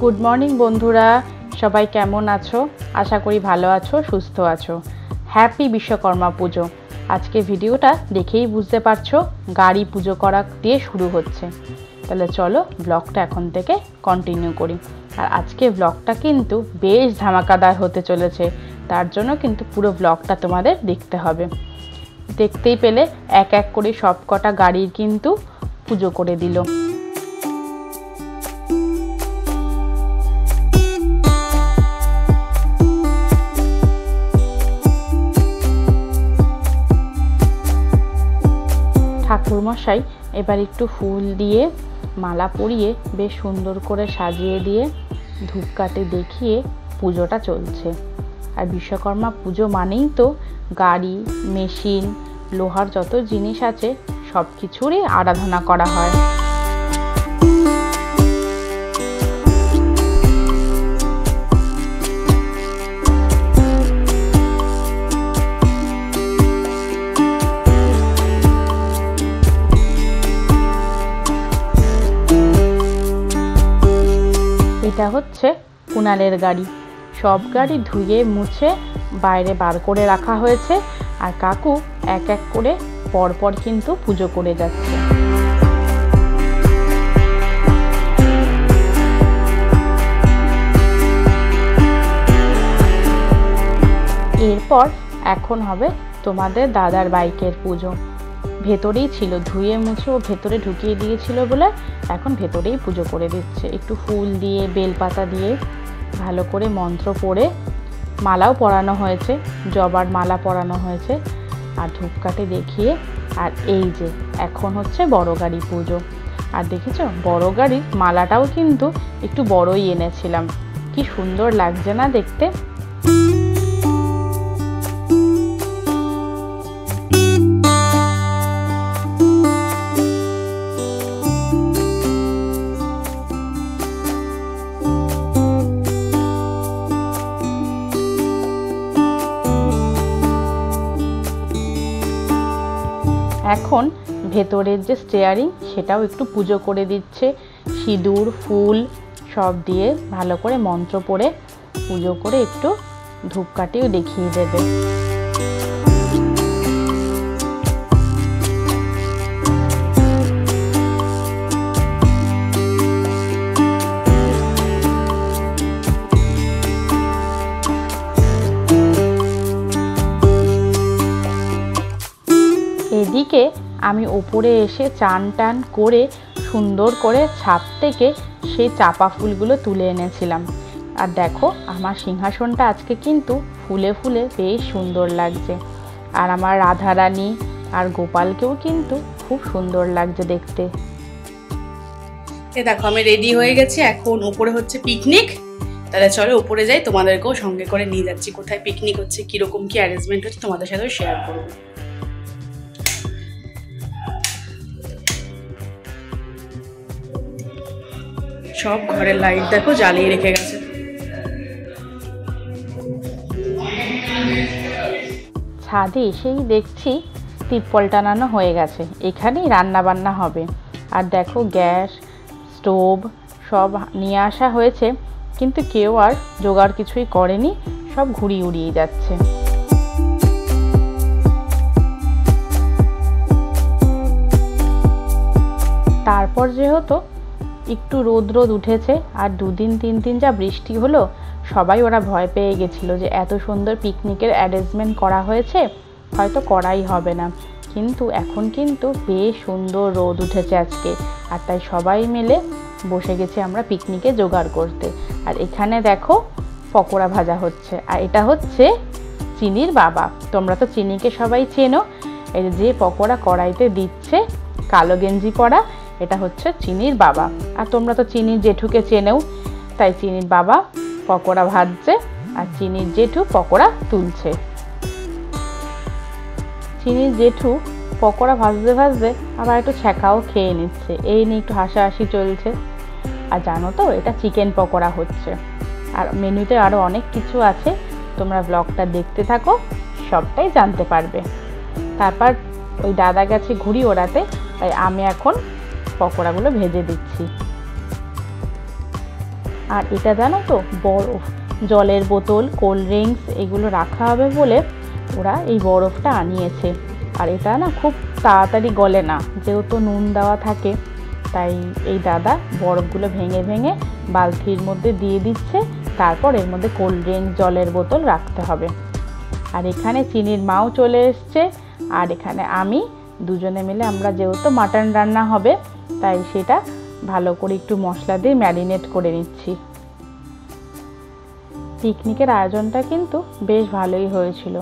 Good morning বন্ধুরা, সবাই কেমন আছো? আশা করি ভালো আছো, সুস্থ আছো। হ্যাপি বিশ্বকর্মা পুজো। আজকে ভিডিওটা দেখেই বুঝতে পারছো গাড়ি পুজো করা দিয়ে শুরু হচ্ছে। তাহলে চলো ব্লগটা এখন থেকে কন্টিনিউ করি। আর আজকে ব্লগটা কিন্তু বেশ ধামাকাদার হতে চলেছে, তার জন্য কিন্তু পুরো ব্লগটা তোমাদের দেখতে হবে। দেখতেই পেলে এক এক করে সব কটা গাড়ির কিন্তু পুজো করে দিল। ঠাকুরমশাই এবার একটু ফুল দিয়ে মালা পরিয়ে বেশ সুন্দর করে সাজিয়ে দিয়ে ধূপকাঠি দেখিয়ে পুজোটা চলছে। আর বিশ্বকর্মা পুজো মানেই তো গাড়ি, মেশিন, লোহার যত জিনিস আছে সব কিছুরই আরাধনা করা হয়। এটা হচ্ছে কুণালের গাড়ি। সব গাড়ি ধুয়ে মুছে বাইরে বার করে রাখা হয়েছে, আর কাকু এক এক করে পরপর কিন্তু পুজো করে যাচ্ছে। এরপর এখন হবে তোমাদের দাদার বাইকের পুজো। ভেতরেই ছিল, ধুয়ে মুছে ও ভেতরে ঢুকিয়ে দিয়েছিল বলে এখন ভেতরেই পুজো করে দিচ্ছে। একটু ফুল দিয়ে বেলপাতা দিয়ে ভালো করে মন্ত্র পড়ে মালাও পরানো হয়েছে, জবার মালা পরানো হয়েছে আর ধূপকাঠি দেখিয়ে। আর এই যে এখন হচ্ছে বড় গাড়ি পুজো। আর দেখেছো বড় গাড়ির মালাটাও কিন্তু একটু বড়ই এনেছিলাম, কি সুন্দর লাগছে না দেখতে। এখন ভেতরের যে স্টিয়ারিং সেটাও একটু পুজো করে দিচ্ছে। সিঁদুর, ফুল সব দিয়ে ভালো করে মন্ত্র পড়ে পুজো করে একটু ধূপকাঠিও দেখিয়ে দেবে। এদিকে আমি ওপরে এসে চান টান করে সুন্দর করে ছাদ থেকে সেই চাপা ফুলগুলো তুলে এনেছিলাম। আর দেখো আমার সিংহাসনটা আজকে কিন্তু ফুলে ফুলে বেশ সুন্দর লাগছে। আর আমার রাধারানী আর গোপালকেও কিন্তু খুব সুন্দর লাগছে দেখতে। দেখো আমি রেডি হয়ে গেছি, এখন উপরে হচ্ছে পিকনিক। তাহলে চলো উপরে যাই, তোমাদেরকেও সঙ্গে করে নিয়ে যাচ্ছি। কোথায় পিকনিক হচ্ছে, কিরকম কি অ্যারেঞ্জমেন্ট হচ্ছে তোমাদের সাথেও শেয়ার করবো। সব ঘরের লাইট দেখো জ্বালিয়ে রেখে গেছে। ছাদে এসেই দেখছি তিরপল টানানো হয়ে গেছে, এখানেই রান্না বান্না হবে। আর দেখো গ্যাস, স্টোভ সব নিয়ে আসা হয়েছে, কিন্তু কেউ আর জোগাড় কিছুই করেনি, সব ঘুরিয়ে উড়িয়ে যাচ্ছে। তারপর যেহেতু একটু রোদ উঠেছে আর 2 দিন 3 দিন যা বৃষ্টি হলো, সবাই ওরা ভয় পেয়ে গেছিলো যে এত সুন্দর পিকনিকের অ্যারেঞ্জমেন্ট করা হয়েছে, হয়তো করাই হবে না। কিন্তু এখন কিন্তু বেশ সুন্দর রোদ উঠেছে আজকে, আর তাই সবাই মিলে বসে গেছি আমরা পিকনিকে জোগাড় করতে। আর এখানে দেখো পকোড়া ভাজা হচ্ছে, আর এটা হচ্ছে চিনির বাবা। তোমরা তো চিনিকে সবাই চেনো, এই যে পকোড়া কড়াইতে দিচ্ছে কালো গেঞ্জি পরা, এটা হচ্ছে চিনির বাবা। আর তোমরা তো চিনির জেঠুকে চেনেও, তাই চিনির বাবা পকোড়া ভাজছে আর চিনির জেঠু পকোড়া তুলছে। চিনির জেঠু পকোড়া ভাজতে ভাজতে আবার একটু ছ্যাঁকাও খেয়ে নিচ্ছে, এই নিয়ে একটু হাসাহাসি চলছে। আর জানো তো এটা চিকেন পকোড়া হচ্ছে। আর মেনুতে আরও অনেক কিছু আছে, তোমরা ব্লগটা দেখতে থাকো, সবটাই জানতে পারবে। তারপর ওই দাদা গেছে ঘুড়ি ওড়াতে, তাই আমি এখন পকোড়াগুলো ভেজে দিচ্ছি। আর এটা জানো তো, বরফ, জলের বোতল, কোল্ড ড্রিঙ্কস এগুলো রাখা হবে বলে ওরা এই বরফটা আনিয়েছে। আর এটা না খুব তাড়াতাড়ি গলে না, যেহেতু নুন দেওয়া থাকে, তাই এই দাদা বরফগুলো ভেঙে ভেঙে বালতির মধ্যে দিয়ে দিচ্ছে। তারপর এর মধ্যে কোল্ড ড্রিঙ্কস, জলের বোতল রাখতে হবে। আর এখানে চিনির মাও চলে এসছে। আর এখানে আমি, দুজনে মিলে আমরা, যেহেতু মাটন রান্না হবে তাই সেটা ভালো করে একটু মশলা দিয়ে ম্যারিনেট করে নিচ্ছি। পিকনিকের আয়োজনটা কিন্তু বেশ ভালোই হয়েছিল।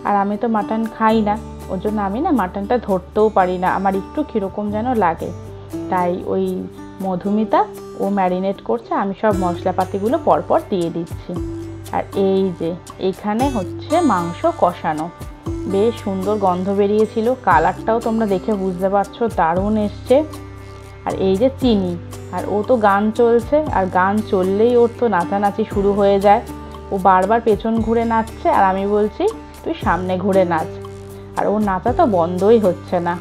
আর আমি তো মাটন খাই না, ওর জন্য আমি না মাটনটা ধরতেও পারি না, আমার একটু কীরকম যেন লাগে। তাই ওই মধুমিতা ও ম্যারিনেট করছে, আমি সব মশলাপাতিগুলো পরপর দিয়ে দিচ্ছি। আর এই যে এখানে হচ্ছে মাংস কষানো, বেশ সুন্দর গন্ধ বেরিয়েছিল, কালারটাও তোমরা দেখে বুঝতে পারছো দারুণ এসছে। আর এই যে চিনি, আর ও তো গান চলছে, আর গান চললেই ওর তো নাচানাচি শুরু হয়ে যায়। ও বারবার পেছন ঘুরে নাচছে, আর আমি বলছি তুই সামনে ঘুরে নাচ, আর ওর নাচা তো বন্ধই হচ্ছে না।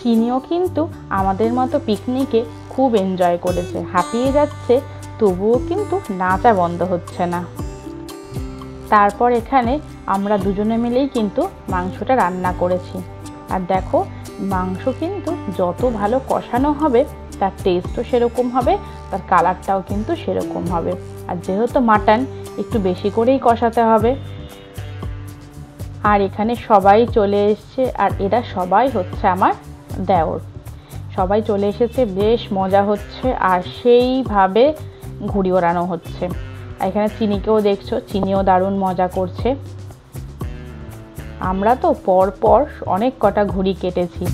চিনিও কিন্তু আমাদের মতো পিকনিকে খুব এনজয় করেছে, হাঁপিয়ে যাচ্ছে, তবুও কিন্তু নাচা বন্ধ হচ্ছে না। তারপর এখানে আমরা দুজনে মিলেই কিন্তু মাংসটা রান্না করেছি। আর দেখো, মাংস কিন্তু যত ভালো কষানো হবে তার টেস্টও সেরকম হবে, তার কালারটাও কিন্তু সেরকম হবে। আর যেহেতু মাটন, একটু বেশি করেই কষাতে হবে। আর এখানে সবাই চলে এসছে, আর এরা সবাই হচ্ছে আমার দেওর। সবাই চলে এসেছে, বেশ মজা হচ্ছে, আর সেইভাবে ঘুড়ি ওড়ানো হচ্ছে। এখানে চিনিকেও দেখছো, চিনিও দারুণ মজা করছে। আমরা তো পর পর অনেক কটা ঘুড়ি কেটেছি।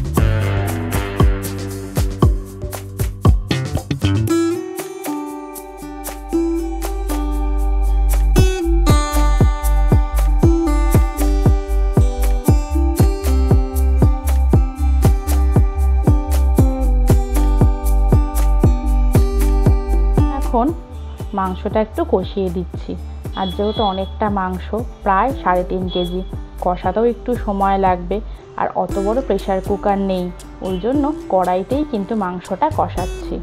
এখন মাংসটা একটু কষিয়ে দিচ্ছি। আর যেহেতু অনেকটা মাংস, প্রায় 3.5 কেজি, কষাতেও একটু সময় লাগবে। আর অত বড় প্রেসার কুকার নেই, ওই জন্য কড়াইতেই কিন্তু মাংসটা কষাচ্ছি।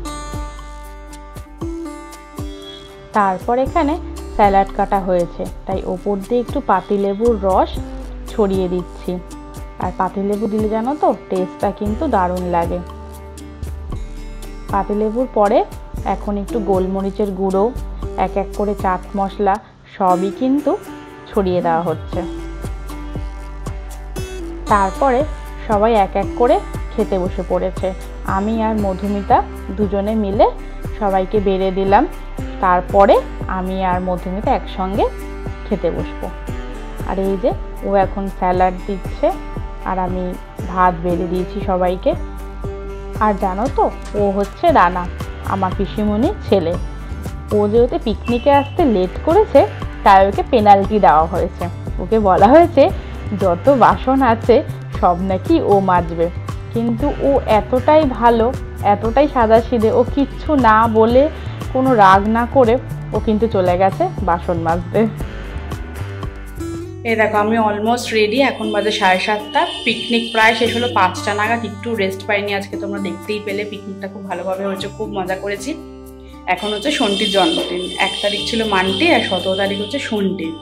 তারপর এখানে স্যালাড কাটা হয়েছে, তাই ওপর দিয়ে একটু পাতিলেবুর রস ছড়িয়ে দিচ্ছি। আর পাতিলেবু দিলে জানো তো টেস্টটা কিন্তু দারুণ লাগে। পাতিলেবুর পরে এখন একটু গোলমরিচের গুঁড়ো, এক এক করে চাট মশলা সবই কিন্তু ছড়িয়ে দেওয়া হচ্ছে। তারপরে সবাই এক এক করে খেতে বসে পড়েছে। আমি আর মধুমিতা দুজনে মিলে সবাইকে বেড়ে দিলাম। তারপরে আমি আর মধুমিতা একসঙ্গে খেতে বসবো। আর এই যে ও এখন স্যালাড দিচ্ছে, আর আমি ভাত বেড়ে দিয়েছি সবাইকে। আর জানো তো, ও হচ্ছে রানা, আমার পিসিমণির ছেলে। ও যেহেতু পিকনিকে আসতে লেট করেছে, তাই ওকে পেনাল্টি দেওয়া হয়েছে। ওকে বলা হয়েছে যত বাসন আছে সব নাকি ও মাজবে। কিন্তু ও এতটাই ভালো, এতটাই সাদাসিধে, ও কিচ্ছু না বলে, কোনো রাগ না করে ও কিন্তু চলে গেছে বাসন মাজতে। এই দেখো, আমি অলমোস্ট রেডি। এখন বাজে 7:30। পিকনিক প্রায় শেষ হলো 5টা নাগাদ। একটু রেস্ট পাইনি আজকে, তোমরা দেখতেই পেলে। পিকনিকটা খুব ভালোভাবে হয়েছে, খুব মজা করেছি। এখন হচ্ছে সন্টির জন্মদিন। 1 তারিখ ছিল মান্টি, আর 17 তারিখ হচ্ছে সন্টির।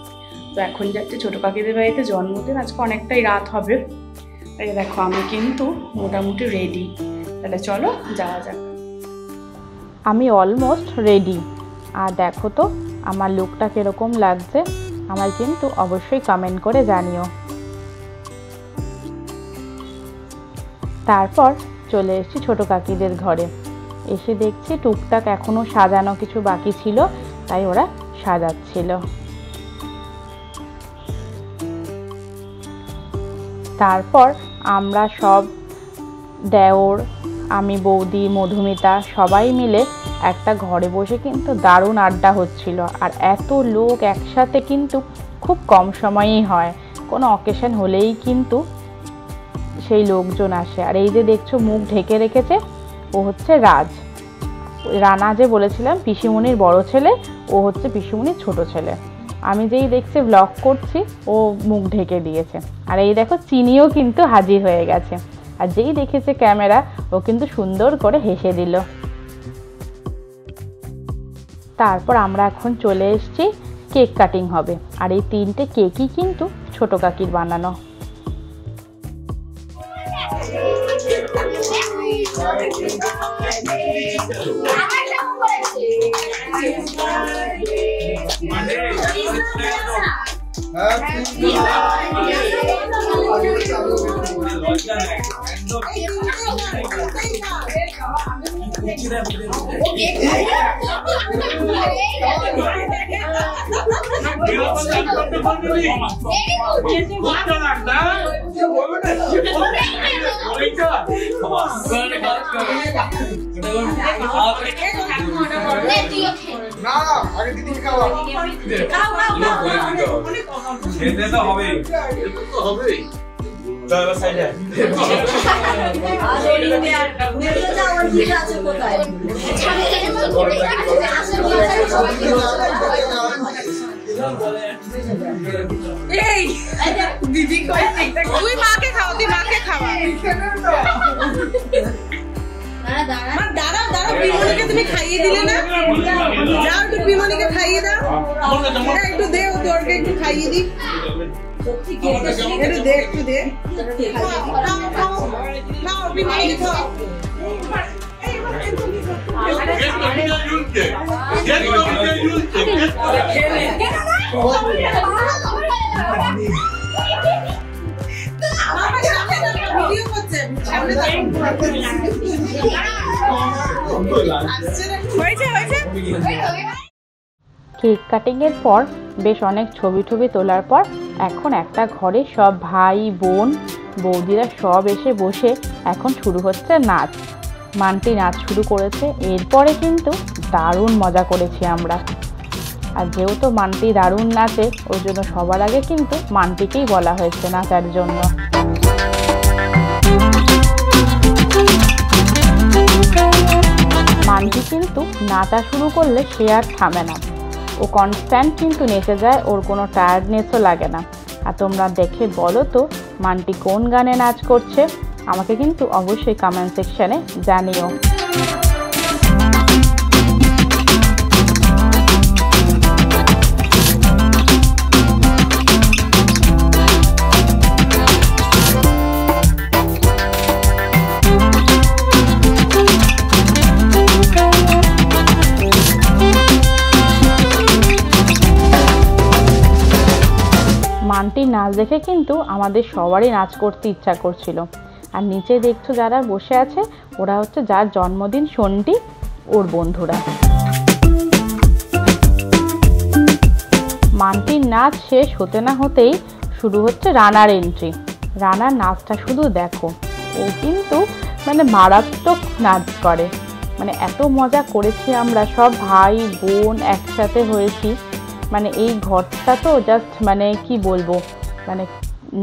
তো এখন যাচ্ছে ছোটো কাকিদের বাড়িতে জন্মদিন, আজকে অনেকটাই রাত হবে। এই দেখো, আমি কিন্তু মোটামুটি রেডি। তাহলে চলো যাওয়া যাক। আমি অলমোস্ট রেডি। আর দেখো তো আমার লুকটা কীরকম লাগছে, আমায় কিন্তু অবশ্যই কমেন্ট করে জানিও। তারপর চলে এসেছি ছোটো কাকিদের ঘরে। এসে দেখছি টুকটাক এখনও সাজানো কিছু বাকি ছিল, তাই ওরা সাজাচ্ছিল। তারপর আমরা সব দেওর, আমি, বৌদি, মধুমিতা সবাই মিলে একটা ঘরে বসে কিন্তু দারুণ আড্ডা হচ্ছিল। আর এত লোক একসাথে কিন্তু খুব কম সময়েই হয়, কোনো অকেশন হলেই কিন্তু সেই লোকজন আসে। আর এই যে দেখছো মুখ ঢেকে রেখেছে, ও হচ্ছে রাজ, রানা যে বলেছিলাম পিসিমণির বড় ছেলে, ও হচ্ছে পিসিমণির ছোট ছেলে। আমি যেই দেখছি ব্লগ করছি, ও মুখ ঢেকে দিয়েছে। আর এই দেখো চিনিও কিন্তু হাজির হয়ে গেছে, আর যেই দেখেছে ক্যামেরা, ও কিন্তু সুন্দর করে হেসে দিল। তারপর আমরা এখন চলে এসেছি কেক কাটিং হবে। আর এই 3টে কেকই কিন্তু ছোট কাকির বানানো। দিদি তুই মাকে খাও, তুই মাকে খাওয়া। দাঁড়াও দাঁড়াও, বিমনিকে তুমি খাইয়ে দিলে না? যাও একটু বিমনিকে খাইয়ে দাও, একটু দে ওকে, একটু খাইয়ে দি, একটু দে, একটু দে, খাও বিমনি খাও। কেক কাটিং এর পর বেশ অনেক ছবি তোলার পর এখন একটা ঘরে সব ভাই বোন বৌদিরা সব এসে বসে এখন শুরু হচ্ছে নাচ। মান্টি নাচ শুরু করেছে। এরপরে কিন্তু দারুণ মজা করেছি আমরা। আর যেহেতু মান্টি দারুণ নাচে ওর জন্য সবার আগে কিন্তু মান্টিকেই বলা হয়েছে নাচার জন্য। মান্টি কিন্তু নাচা শুরু করলে সে আর থামে না, ও কনস্ট্যান্ট কিন্তু নেচে যায়, ওর কোনো টায়ার্ডনেসও লাগে না। আর তোমরা দেখে বলো তো মান্টি কোন গানে নাচ করছে, আমাকে কিন্তু অবশ্যই কমেন্ট সেকশনে জানিও। মান্টির নাচ দেখে কিন্তু আমাদের সবারই নাচ করতে ইচ্ছা করছিল। আর নিচে দেখছো যারা বসে আছে ওরা হচ্ছে যার জন্মদিন সন্টি, ওর বন্ধুরা। মান্টির নাচ শেষ হতে না হতেই শুরু হচ্ছে রানার এন্ট্রি। রানার নাচটা শুধু দেখো, ও কিন্তু মানে মারাত্মক নাচ করে। মানে এত মজা করেছি আমরা সব ভাই বোন একসাথে হয়েছি। মানে এই ঘরটা তো জাস্ট মানে কি বলবো, মানে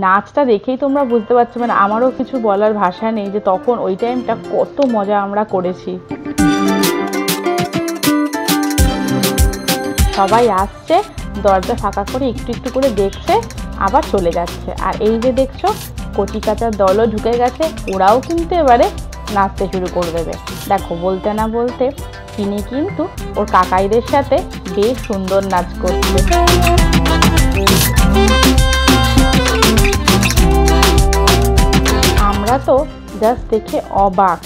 নাচটা দেখেই তোমরা বুঝতে পারছো, মানে আমারও কিছু বলার ভাষা নেই যে তখন ওই টাইমটা কত মজা আমরা করেছি। সবাই আসছে, দরজা ফাঁকা করে একটু একটু করে দেখছে, আবার চলে যাচ্ছে। আর এই যে দেখছো কচি কাচার দলও ঢুকে গেছে, ওরাও কিন্তু এবারে নাচতে শুরু করে দেবে। দেখো বলতে না বলতে তিনি কিন্তু ওর কাকাইদের সাথে বেশ সুন্দর নাচ করছে। আমরা তো জাস্ট দেখে অবাক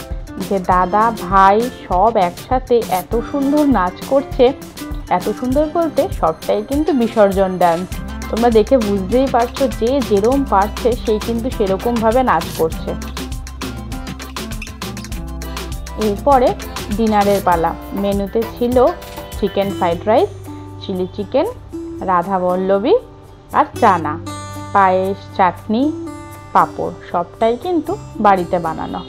যে দাদা ভাই সব একসাথে এত সুন্দর নাচ করছে। এত সুন্দর বলতে সবটাই কিন্তু বিসর্জন ডান্স। তোমরা দেখে বুঝতেই পারছো যে যেরকম পারছে সেই কিন্তু সেরকমভাবে নাচ করছে। এরপরে ডিনারের পালা। মেনুতে ছিল chicken fried rice, chilli chicken, radhaballavi আর চানা, পায়েস, চাটনি, পাঁপড়, সবটাই কিন্তু বাড়িতে বানানো।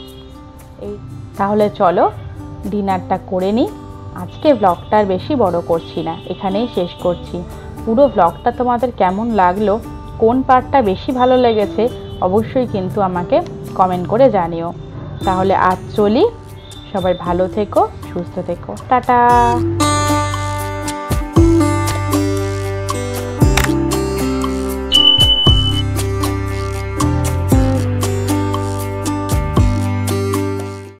তাহলে চলো ডিনারটা করে নিই। আজকে ব্লগটা আর বেশি বড় করছি না, এখানেই শেষ করছি। পুরো ব্লগটা তোমাদের কেমন লাগলো, কোন পার্টটা বেশি ভালো লেগেছে অবশ্যই কিন্তু আমাকে কমেন্ট করে জানিও। তাহলে আজ চলি, সবাই ভালো থেকো, সুস্থ থেকো, টাটা।